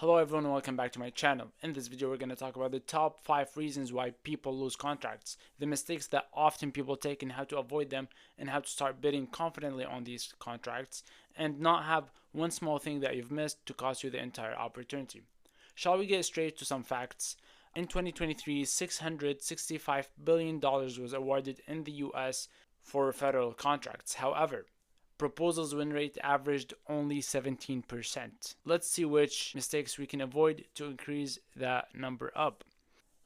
Hello everyone, welcome back to my channel. In this video we're going to talk about the top 5 reasons why people lose contracts, the mistakes that often people take and how to avoid them, and how to start bidding confidently on these contracts and not have one small thing that you've missed to cost you the entire opportunity. Shall we get straight to some facts? In 2023, $665 billion was awarded in the US for federal contracts. However, proposals win rate averaged only 17%. Let's see which mistakes we can avoid to increase that number up.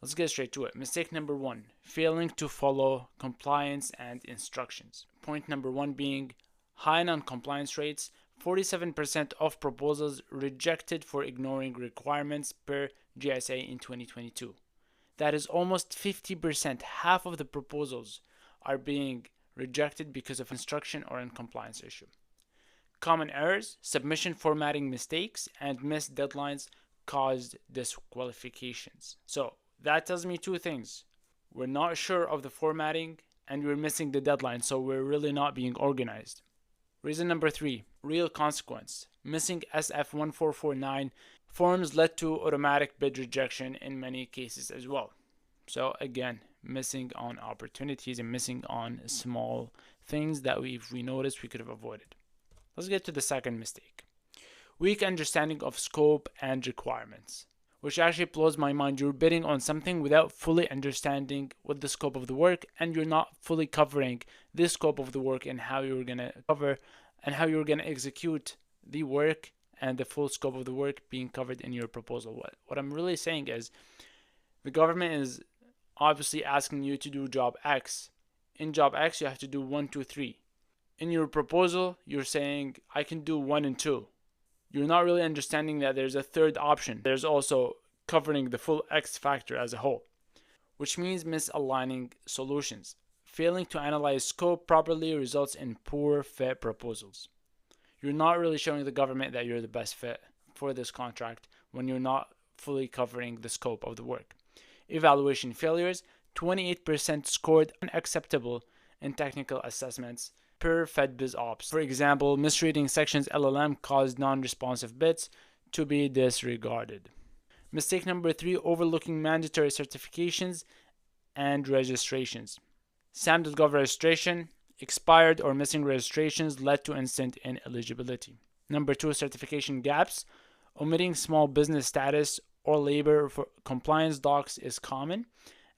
Let's get straight to it. Mistake number 1, failing to follow compliance and instructions. Point number 1 being high non-compliance rates. 47% of proposals rejected for ignoring requirements per GSA in 2022. That is almost 50%. Half of the proposals are being rejected because of instruction or non-compliance issue. Common errors, submission formatting mistakes, and missed deadlines caused disqualifications. So that tells me two things. We're not sure of the formatting and we're missing the deadline, so we're really not being organized. Reason number 3, real consequence. Missing SF1449 forms led to automatic bid rejection in many cases as well. So again, missing on opportunities and missing on small things that we noticed we could have avoided. Let's get to the second mistake. Weak understanding of scope and requirements, which actually blows my mind. You're bidding on something without fully understanding what the scope of the work, and you're not fully covering the scope of the work and how you're going to cover and how you're going to execute the work and the full scope of the work being covered in your proposal. What I'm really saying is the government is obviously asking you to do job X. In job X, you have to do 1, 2, 3. In your proposal, you're saying, I can do 1 and 2. You're not really understanding that there's a third option. There's also covering the full X factor as a whole, which means misaligning solutions. Failing to analyze scope properly results in poor fit proposals. You're not really showing the government that you're the best fit for this contract when you're not fully covering the scope of the work. Evaluation failures, 28% scored unacceptable in technical assessments per FedBizOps. For example, misreading sections LLM caused non-responsive bits to be disregarded. Mistake number 3, overlooking mandatory certifications and registrations. SAM.Gov registration, expired or missing registrations led to instant ineligibility. Number 2, certification gaps. Omitting small business status or labor for compliance docs is common.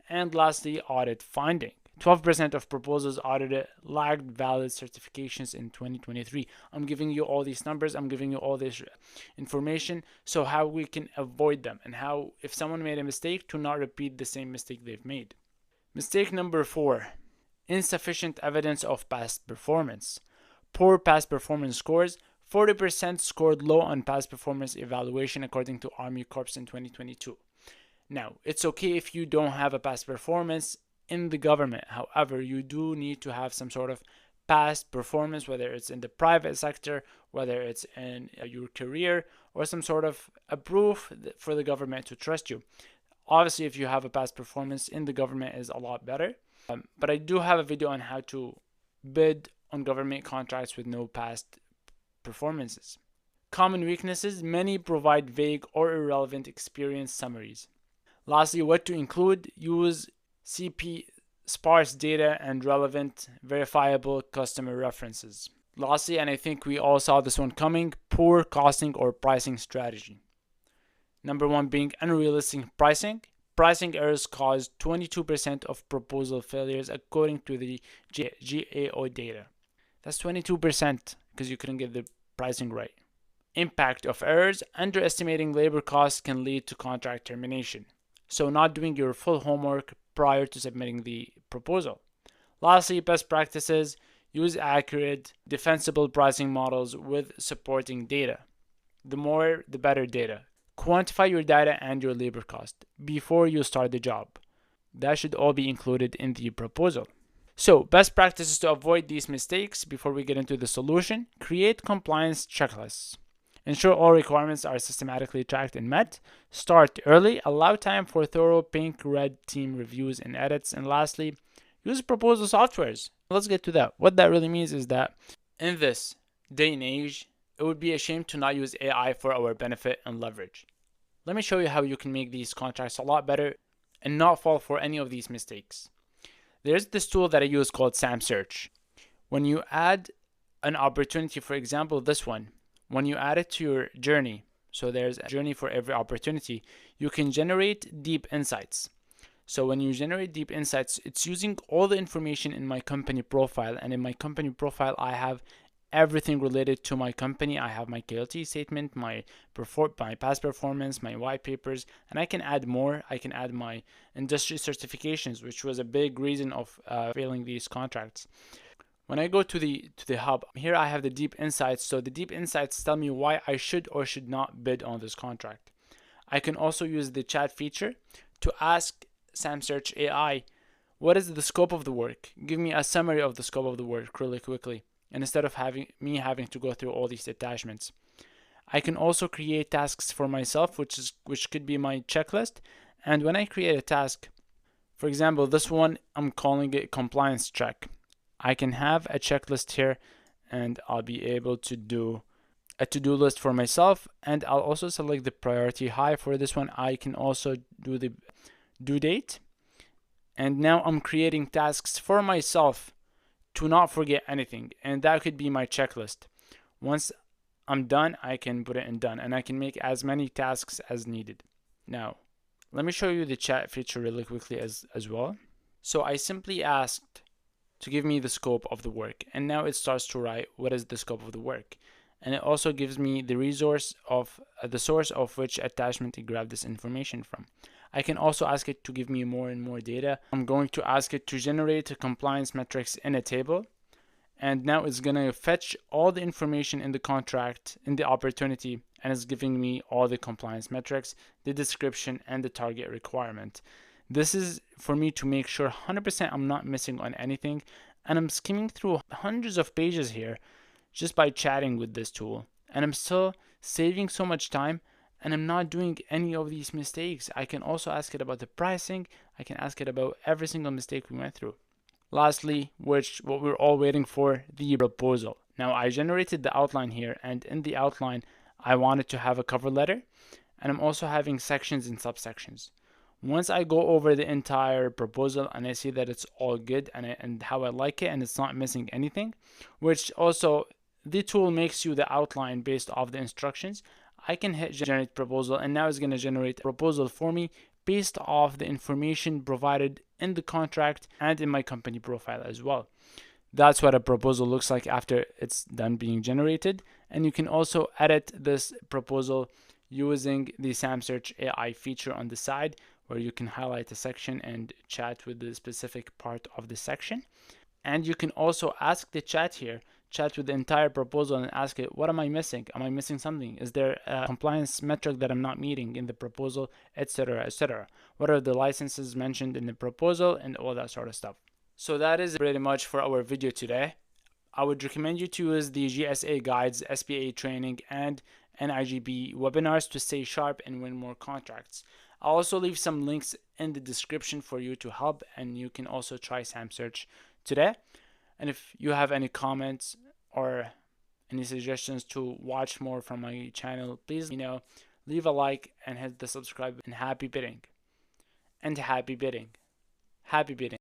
And lastly, audit finding. 12% of proposals audited lacked valid certifications in 2023. I'm giving you all these numbers, I'm giving you all this information, so how we can avoid them and how, if someone made a mistake, to not repeat the same mistake they've made. Mistake number 4, insufficient evidence of past performance. Poor past performance scores. 40% scored low on past performance evaluation according to Army Corps in 2022. Now, it's okay if you don't have a past performance in the government. However, you do need to have some sort of past performance, whether it's in the private sector, whether it's in your career, or some sort of a proof for the government to trust you. Obviously, if you have a past performance in the government is a lot better. But I do have a video on how to bid on government contracts with no past performances. Common weaknesses, many provide vague or irrelevant experience summaries. Lastly, what to include, use CP sparse data and relevant verifiable customer references. Lastly, and I think we all saw this one coming, poor costing or pricing strategy. Number 1 being unrealistic pricing. Pricing errors caused 22% of proposal failures according to the GAO data. That's 22% because you couldn't get the pricing right. Impact of errors, underestimating labor costs can lead to contract termination. So not doing your full homework prior to submitting the proposal. Lastly, best practices, use accurate, defensible pricing models with supporting data. The more, the better data. Quantify your data and your labor cost before you start the job. That should all be included in the proposal. So, best practices to avoid these mistakes before we get into the solution. Create compliance checklists. Ensure all requirements are systematically tracked and met. Start early. Allow time for thorough pink, red team reviews and edits. And lastly, use proposal softwares. Let's get to that. What that really means is that in this day and age, it would be a shame to not use AI for our benefit and leverage. Let me show you how you can make these contracts a lot better and not fall for any of these mistakes. There's this tool that I use called SAM Search. When you add an opportunity, for example, this one, when you add it to your journey, so there's a journey for every opportunity, you can generate deep insights. So when you generate deep insights, it's using all the information in my company profile. And in my company profile, I have everything related to my company. I have my KLT statement, my past performance, my white papers, and I can add more. I can add my industry certifications, which was a big reason of failing these contracts. When I go to the hub, here I have the deep insights. So the deep insights tell me why I should or should not bid on this contract. I can also use the chat feature to ask SAM Search AI, what is the scope of the work? Give me a summary of the scope of the work really quickly, and instead of having to go through all these attachments. I can also create tasks for myself, which could be my checklist. And when I create a task, for example, this one, I'm calling it compliance check. I can have a checklist here, and I'll be able to do a to-do list for myself, and I'll also select the priority high. For this one, I can also do the due date, and now I'm creating tasks for myself to not forget anything, and that could be my checklist. Once I'm done, I can put it in done, and I can make as many tasks as needed. Now, let me show you the chat feature really quickly as well. So I simply asked to give me the scope of the work, and now it starts to write what is the scope of the work. And it also gives me the resource of the source of which attachment it grabbed this information from. I can also ask it to give me more and more data. I'm going to ask it to generate compliance metrics in a table. And now it's going to fetch all the information in the contract, in the opportunity, and it's giving me all the compliance metrics, the description, and the target requirement. This is for me to make sure 100% I'm not missing on anything. And I'm skimming through hundreds of pages here just by chatting with this tool. And I'm still saving so much time, and I'm not doing any of these mistakes. I can also ask it about the pricing. I can ask it about every single mistake we went through. Lastly, what we're all waiting for, the proposal. Now I generated the outline here, and in the outline, I wanted to have a cover letter, and I'm also having sections and subsections. Once I go over the entire proposal and I see that it's all good and how I like it and it's not missing anything, which also the tool makes you the outline based off the instructions, I can hit generate proposal, and now it's going to generate a proposal for me based off the information provided in the contract and in my company profile as well. That's what a proposal looks like after it's done being generated. And you can also edit this proposal using the SAM Search AI feature on the side, where you can highlight a section and chat with the specific part of the section. And you can also ask the chat here, chat with the entire proposal and ask it, what am I missing? Am I missing something? Is there a compliance metric that I'm not meeting in the proposal, etc., etc.? What are the licenses mentioned in the proposal, and all that sort of stuff. So that is pretty much for our video today. I would recommend you to use the GSA guides, SBA training, and NIGB webinars to stay sharp and win more contracts. I'll also leave some links in the description for you to help, and you can also try SAM Search today. And if you have any comments or any suggestions to watch more from my channel, please let me know. Leave a like and hit the subscribe, and happy bidding. And happy bidding. Happy bidding.